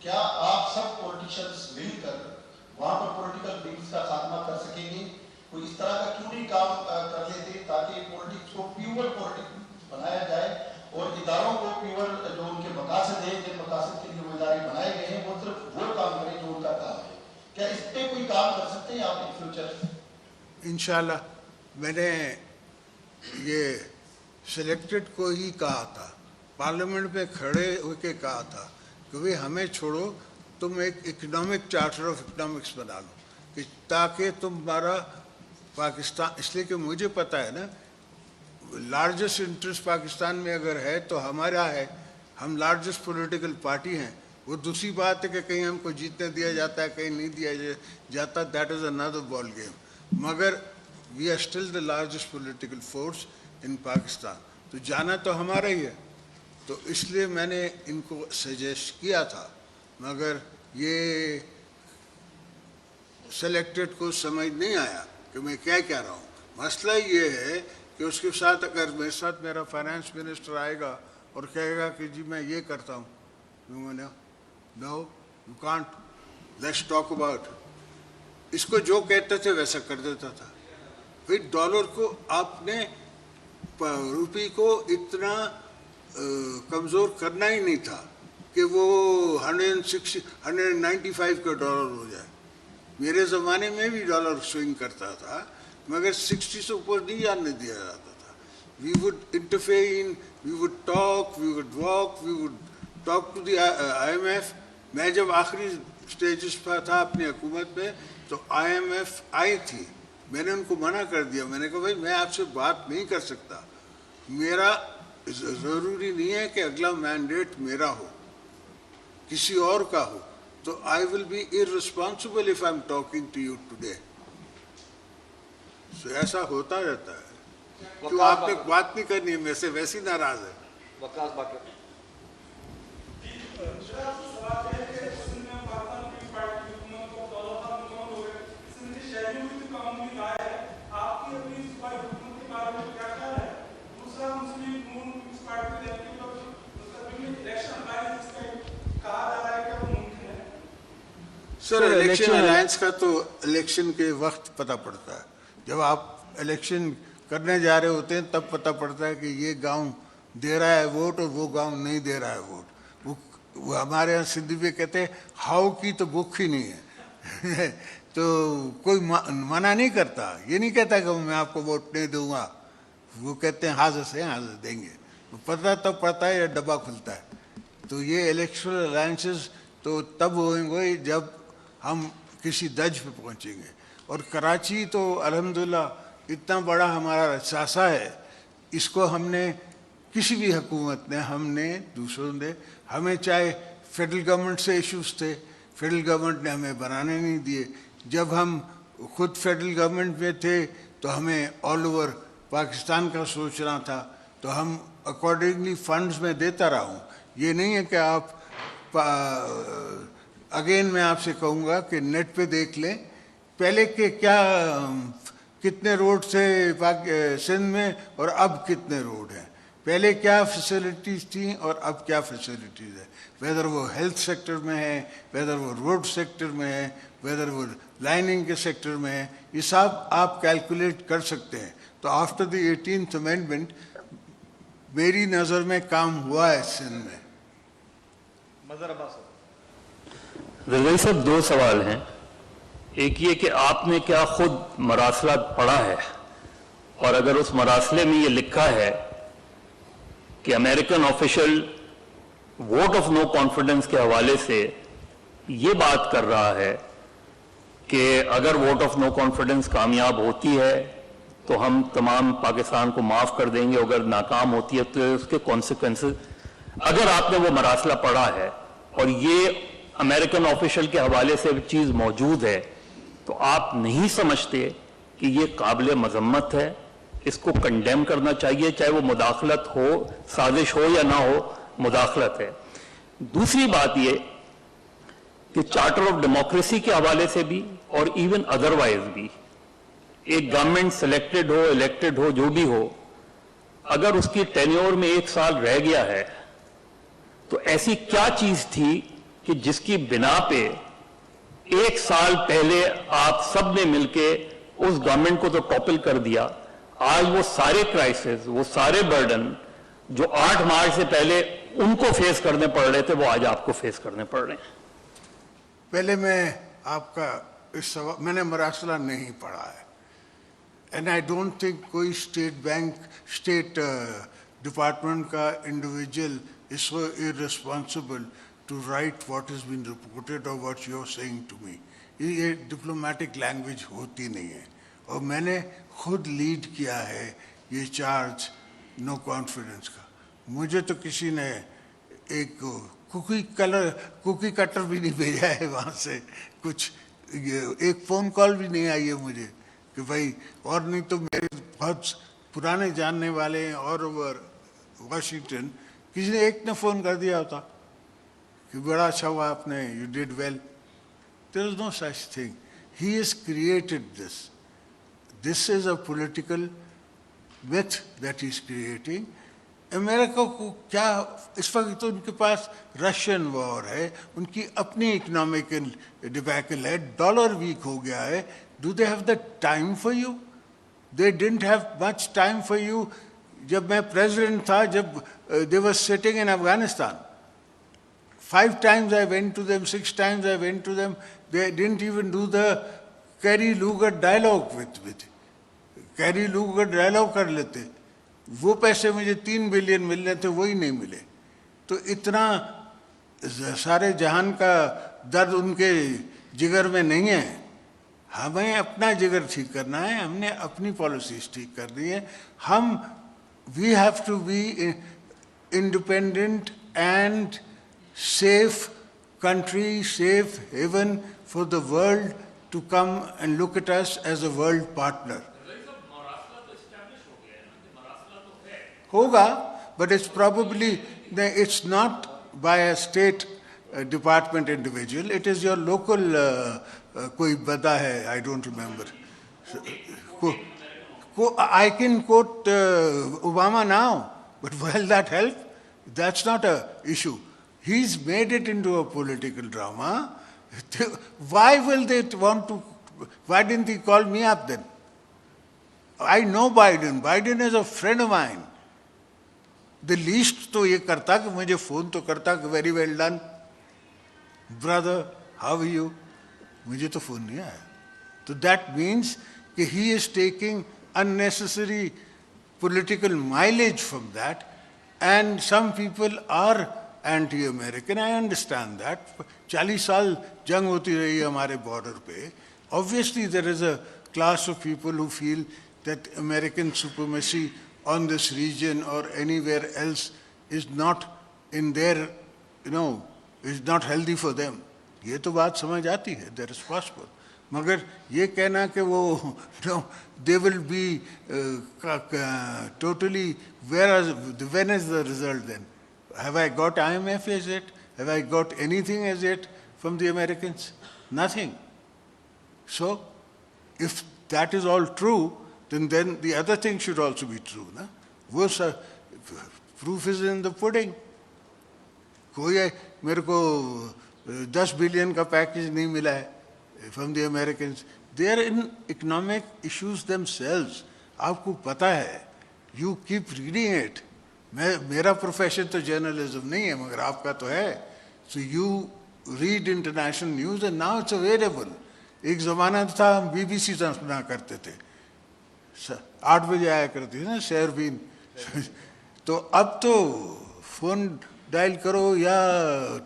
क्या आप सब पॉलिटिशियंस मिलकर वहाँ पर पॉलिटिकल विंग्स का खात्मा कर सकेंगे? कोई इस तरह का क्यों नहीं काम कर लेते ताकि पॉलिटिक्स को प्योर पॉलिटिक्स बनाया जाए और इदारों को प्योर जो उनके मकासद हैं, जिन मकासद के लिए वो इदारे बनाए गए हैं, वो सिर्फ वो काम करें जो उनका काम है? क्या इस पर कोई काम कर सकते हैं आप इन फ्यूचर? इंशाल्लाह। मैंने ये सिलेक्टेड को ही कहा था, पार्लियामेंट में खड़े होकर कहा था कि भाई हमें छोड़ो, तुम एक इकोनॉमिक चार्टर ऑफ इकोनॉमिक्स बना लो कि ताकि तुम्हारा पाकिस्तान, इसलिए कि मुझे पता है ना लार्जेस्ट इंटरेस्ट पाकिस्तान में अगर है तो हमारा है, हम लार्जेस्ट पॉलिटिकल पार्टी हैं। वो दूसरी बात है कि कहीं हमको जीतने दिया जाता है, कहीं नहीं दिया जाता, that is another ball game, मगर we are still the largest political force in Pakistan, तो जाना तो हमारा ही है। तो इसलिए मैंने इनको सजेस्ट किया था, मगर ये सेलेक्टेड को समझ नहीं आया कि मैं क्या कह रहा हूँ। मसला ये है कि उसके साथ अगर मेरे साथ मेरा फाइनेंस मिनिस्टर आएगा और कहेगा कि जी मैं ये करता हूँ, no you can't, let's talk about, इसको जो कहते थे वैसा कर देता था। फिर डॉलर को आपने, रुपये को इतना कमज़ोर करना ही नहीं था कि वो 160 195 का डॉलर हो जाए। मेरे ज़माने में भी डॉलर स्विंग करता था, मगर 60 से ऊपर नहीं आने दिया जाता था। We would interfere, we would talk, we would walk, we would talk to the IMF। मैं जब आखिरी स्टेजेस पर था अपनी हुकूमत में तो IMF आई थी, मैंने उनको मना कर दिया, मैंने कहा भाई मैं आपसे बात नहीं कर सकता, मेरा ज़रूरी नहीं है कि अगला मैंडेट मेरा हो, किसी और का हो, तो I will be irresponsible if I am talking to you today. So ऐसा होता रहता है। क्यों आपने बात नहीं करनी है, मेरे से वैसी नाराज है। वकास बाकी सर, इलेक्शन अलायंस का तो इलेक्शन के वक्त पता पड़ता है, जब आप इलेक्शन करने जा रहे होते हैं तब पता पड़ता है कि ये गांव दे रहा है वोट और वो गांव नहीं दे रहा है वोट। वो हमारे यहाँ सिंधी में कहते हैं हाउ की तो भूख ही नहीं है तो कोई मना नहीं करता, ये नहीं कहता कि मैं आपको वोट नहीं दूंगा, वो कहते हैं हाजिर से हाजिर देंगे। तो पता तब पड़ता है, डब्बा खुलता है। तो ये इलेक्शनल अलायंसेस तो तब होंगे जब हम किसी दर्ज पे पहुंचेंगे। और कराची तो अल्हम्दुलिल्लाह इतना बड़ा हमारा रसासा है, इसको हमने किसी भी हुकूमत ने, हमने दूसरों ने, हमें चाहे फेडरल गवर्नमेंट से इश्यूज थे, फेडरल गवर्नमेंट ने हमें बनाने नहीं दिए। जब हम खुद फेडरल गवर्नमेंट में थे तो हमें ऑल ओवर पाकिस्तान का सोचना था, तो हम अकॉर्डिंगली फंड्स में देता रहा हूँ। ये नहीं है कि आप अगेन मैं आपसे कहूँगा कि नेट पे देख लें पहले के क्या कितने रोड थे सिंध में और अब कितने रोड हैं, पहले क्या फैसिलिटीज़ थी और अब क्या फैसिलिटीज़ है, वेदर वो हेल्थ सेक्टर में है, वेदर वो रोड सेक्टर में है, वेदर वो लाइनिंग के सेक्टर में है, ये सब आप कैलकुलेट कर सकते हैं। तो आफ्टर द 18th अमेंडमेंट मेरी नज़र में काम हुआ है सिंध में। मजहर अब्बास रज़ाई साहब, दो सवाल हैं। एक ये कि आपने क्या खुद मरासला पढ़ा है, और अगर उस मरासले में ये लिखा है कि American official vote of no confidence के हवाले से ये बात कर रहा है कि अगर वोट ऑफ नो कॉन्फिडेंस कामयाब होती है तो हम तमाम पाकिस्तान को माफ कर देंगे, अगर नाकाम होती है तो उसके कॉन्सिक्वेंसेस, अगर आपने वो मरासला पढ़ा है और ये अमेरिकन ऑफिशियल के हवाले से चीज़ मौजूद है, तो आप नहीं समझते कि ये काबिल मजम्मत है, इसको कंडेम करना चाहिए, चाहे वो मुदाखलत हो, साजिश हो या ना हो, मुदाखलत है। दूसरी बात ये کہ چارٹر آف ڈیموکریسی کے حوالے سے بھی اور ایون ادروائز بھی ایک گورنمنٹ سلیکٹڈ ہو الیکٹڈ ہو جو بھی ہو, اگر اس کی ٹینیور میں 1 سال رہ گیا ہے تو ایسی کیا چیز تھی کہ جس کی بنا پہ 1 سال پہلے آپ سب نے مل کے اس گورنمنٹ کو تو ٹاپل کر دیا. آج وہ سارے کرائسس, وہ سارے برڈن جو 8 مارچ سے پہلے ان کو فیس کرنے پڑ رہے تھے وہ آج آپ کو فیس کرنے پڑ رہے ہیں. پہلے میں آپ کا اس سوال, میں نے مراسلہ نہیں پڑھا ہے, اینڈ آئی ڈونٹ تھنک کوئی اسٹیٹ بینک اسٹیٹ ڈپارٹمنٹ کا individual is so irresponsible to write what has been reported or what you are saying to me. یہ ڈپلومیٹک لینگویج ہوتی نہیں ہے, اور میں نے خود لیڈ کیا ہے یہ چارج نو کانفیڈنس کا. مجھے تو کسی نے ایک کوکی کٹر بھی نہیں بھیجا ہے وہاں سے, کچھ ایک فون کال بھی نہیں آئی ہے مجھے کہ بھائی, اور نہیں تو میرے بہت پرانے جاننے والے ہیں اور اوور واشنگٹن, کسی نے ایک نے فون کر دیا ہوتا کہ بڑا اچھا ہوا آپ نے, you did well. There is no such thing. He has created this. This is a political myth that he is creating. امریکہ کو کیا اس وقت تو ان کے پاس رشین وار ہے, ان کی اپنی اکنامکل ڈیبیکل ہے, ڈالر ویک ہو گیا ہے. Do they have the time for you? They didn't have much time for you. جب میں پریزیڈنٹ تھا, جب they were sitting in Afghanistan, 5 times I went to them, 6 times I went to them. They didn't even do the Kerry Lugar dialogue with Kerry Lugar dialogue کر لیتے. وہ پیسے مجھے 3 billion ملنے تھے, وہی نہیں ملے. تو اتنا سارے جہان کا درد ان کے جگر میں نہیں ہے. ہمیں اپنا جگر ٹھیک کرنا ہے, ہم نے اپنی پالیسیز ٹھیک کرنی ہے. ہم we have to be independent and safe country, safe haven for the world to come and look at us as a world partner. ہوگا, but it's probably, it's not by a state department individual, it is your local کوئی بدا ہے, I don't remember. I can quote Obama now, but will that help? That's not an issue. He's made it into a political drama. Why will they want to, why didn't he call me up then? I know Biden. Biden is a friend of mine. The least تو یہ کرتا کہ مجھے phone تو کرتا کہ very well done brother, how are you. مجھے تو فون نہیں آیا. تو دیٹ مینس کہ he is taking unnecessary political mileage from that, and some people are anti-American. I understand that. 40 سال جنگ ہوتی رہی ہے ہمارے border پہ. Obviously there is a class of people who feel that American supremacy on this region or anywhere else is not in their, is not healthy for them. یہ تو بات سمجھ آتی ہے, that is possible. مگر یہ کہنا کہ وہ they will be totally, when is the result then? Have I got IMF as yet? Have I got anything as yet from the Americans? Nothing. So, if that is all true, then the other thing should also be true. Na? Proof is in the pudding. کوئی میرے کو 10 billion کا package نہیں ملا ہے from the Americans. They are in economic issues themselves. آپ کو پتہ ہے. You keep reading it. میرا پروفیشن تو جرنلزم نہیں ہے, مگر آپ کا تو ہے. So you read international news and now it's available. ایک زمانہ تھا ہم BBC سنا کرتے تھے, 8 بجے آیا کرتی تھی نا شہربین. تو اب تو فون ڈائل کرو یا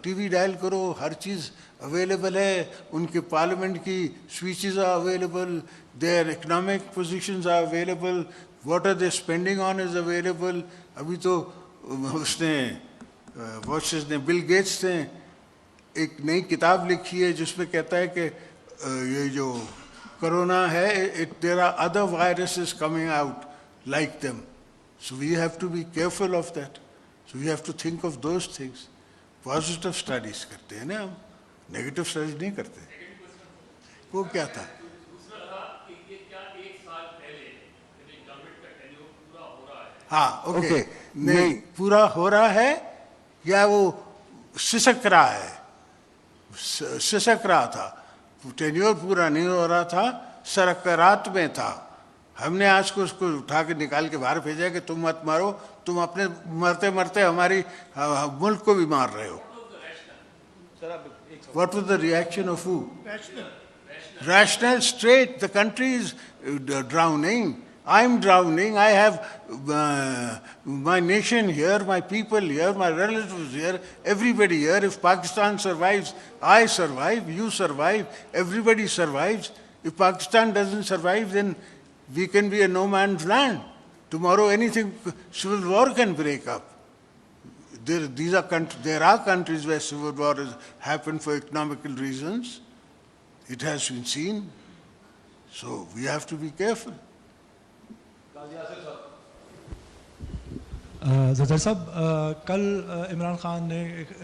ٹی وی ڈائل کرو, ہر چیز اویلیبل ہے. ان کے پارلیمنٹ کی speeches are available, their economic positions are available, what are they spending on is available. ابھی تو اس نے بل گیٹس نے ایک نئی کتاب لکھی ہے جس میں کہتا ہے کہ یہ جو کرونا ہے, there are other viruses coming out like them. So we have to be careful of that. So we have to think of those things. Positive studies کرتے ہیں نا ہم. नेगेटिव स्टडीज नहीं करते। वो क्या था? हाँ, ओके, नहीं पूरा हो रहा है या वो सिसक रहा है? सिसक रहा था, टेन्योर पूरा नहीं हो रहा था, सरकरात में था। हमने आज को उसको उठा के निकाल के बाहर भेजा कि तुम मत मारो, तुम अपने मरते मरते हमारी मुल्क को भी मार रहे हो। What was the reaction of who? Rational, straight. The country is drowning. I'm drowning. I have my nation here, my people here, my relatives here, everybody here. If Pakistan survives, I survive, you survive, everybody survives. If Pakistan doesn't survive, then we can be a no man's land. Tomorrow anything, civil war can break up. There are countries where civil war has happened for economical reasons. It has been seen. So we have to be careful. Zafar साहब, कल इमरान खान ने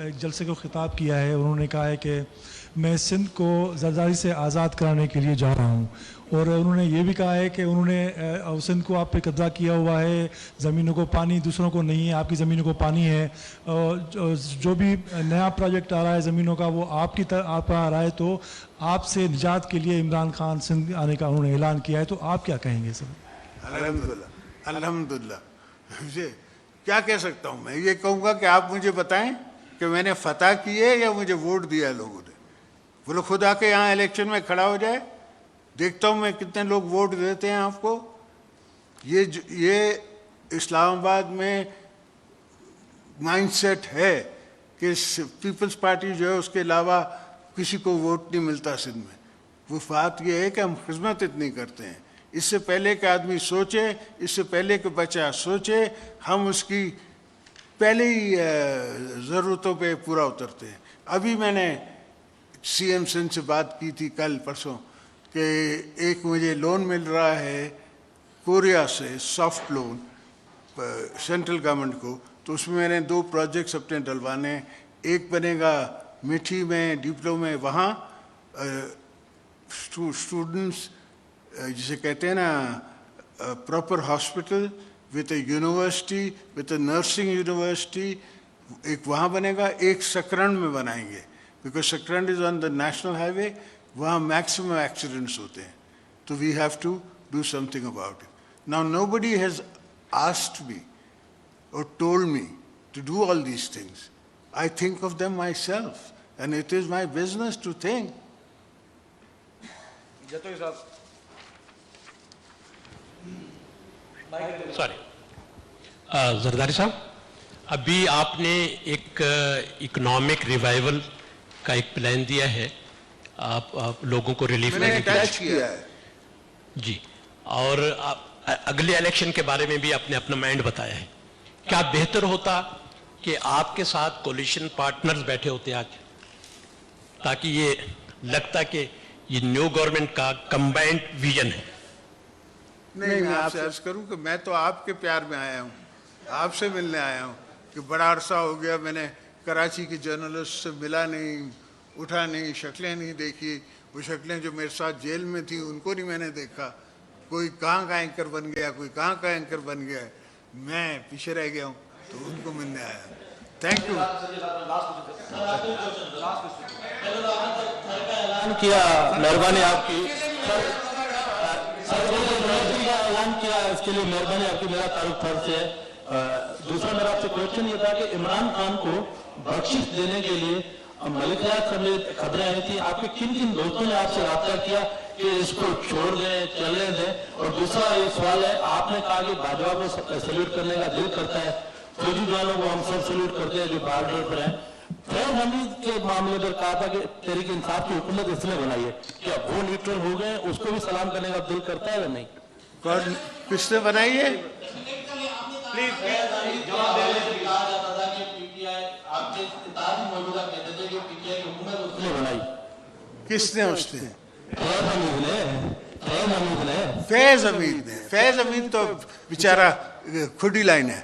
एक जलसे को ख़िताब किया है। उन्होंने कहा है कि मैं सिंध को ज़रदारी से आज़ाद कराने के लिए जा रहा हूँ, और उन्होंने ये भी कहा है कि उन्होंने सिंध को आप पे कब्जा किया हुआ है, ज़मीनों को पानी दूसरों को नहीं है, आपकी ज़मीनों को पानी है। जो भी नया प्रोजेक्ट आ रहा है ज़मीनों का, वो आपकी तरफ आप आ रहा है, तो आपसे निजात के लिए इमरान खान सिंध आने का उन्होंने ऐलान किया है, तो आप क्या कहेंगे सर? अल्हम्दुलिल्लाह, अल्हम्दुलिल्लाह। क्या कह सकता हूँ मैं? ये कहूँगा कि आप मुझे बताएं कि मैंने फतह की है या मुझे वोट दिया है लोगों ने। बोलो खुद आके यहाँ इलेक्शन में खड़ा हो जाए, देखता हूँ मैं कितने लोग वोट देते हैं आपको। ये इस्लामाबाद में माइंडसेट है कि पीपल्स पार्टी जो है उसके अलावा किसी को वोट नहीं मिलता सिंध में। वो बात ये है कि हम खिदमत इतनी करते हैं, इससे पहले कि आदमी सोचे, इससे पहले कि बच्चा सोचे, हम उसकी पहले ही ज़रूरतों पे पूरा उतरते हैं। अभी मैंने सीएम सिंध से बात की थी कल परसों कि एक मुझे लोन मिल रहा है कोरिया से, सॉफ्ट लोन सेंट्रल गवर्नमेंट को, तो उसमें मैंने 2 प्रोजेक्ट्स अपने डलवाने। एक बनेगा मिठी में, डिप्लो में, वहाँ स्टूडेंट्स जिसे कहते हैं ना proper hospital with a university, with a nursing university, एक वहाँ बनेगा। एक सकरन में बनाएंगे, because Sakran is on the national highway, वहाँ मैक्सिमम एक्सीडेंट्स होते हैं। तो we have to do something about it. Now nobody has asked me or told me to do all these things. I think of them myself, and it is my business to think. Sorry, Zardari साहब, अभी आपने एक economic revival का एक plan दिया है, आप लोगों को रिलीफ देने के लिए किया है जी, और अगले इलेक्शन के बारे में भी आपने अपना माइंड बताया है। क्या बेहतर होता कि आपके साथ कोलिशन पार्टनर्स बैठे होते आज, ताकि ये लगता कि ये न्यू गवर्नमेंट का कंबाइंड विजन है? नहीं, मैं आपसे अर्ज करूं कि मैं तो आपके प्यार में आया हूं, आपसे मिलने आया हूं कि बड़ा अरसा हो गया मैंने कराची के जर्नलिस्ट से मिला नहीं, उठा नहीं, शक्लें नहीं देखी। वो शक्लें जो मेरे साथ जेल में थी उनको नहीं मैंने देखा। कोई कहाँ का एंकर बन गया, कोई कहाँ का एंकर बन गया, मैं पीछे रह गया हूँ, तो उनको मिलने आया। Thank you. किया मेहरबानी आपकी, ऐलान किया, इसके लिए मेहरबानी आपकी, मेरा तारुफ फर्ज है। दूसरा मेरा आपसे क्वेश्चन ये था कि इमरान खान को बख्शिश देने के लिए मलिक हयात समेत खबरें आई थी, आपके किन किन दोस्तों ने आपसे रब्ता किया कि इसको छोड़ दें, चलने दें? और दूसरा ये सवाल है, आपने कहा कि भाजपा को सैल्यूट करने का दिल करता है, फौजी जवानों को हम सब सैल्यूट करते हैं जो बॉर्डर पर हैं। फैज हमीद के मामले पर कहा था कि तहरीक इंसाफ की हुकूमत इसने बनाई है, क्या वो न्यूट्रल हो गए? उसको भी सलाम करने का दिल करता है या नहीं? कौन, किसने बनाई है? किसने? उसने फैज हमीद ने। फैज हमीद तो बेचारा खुडी लाइन है।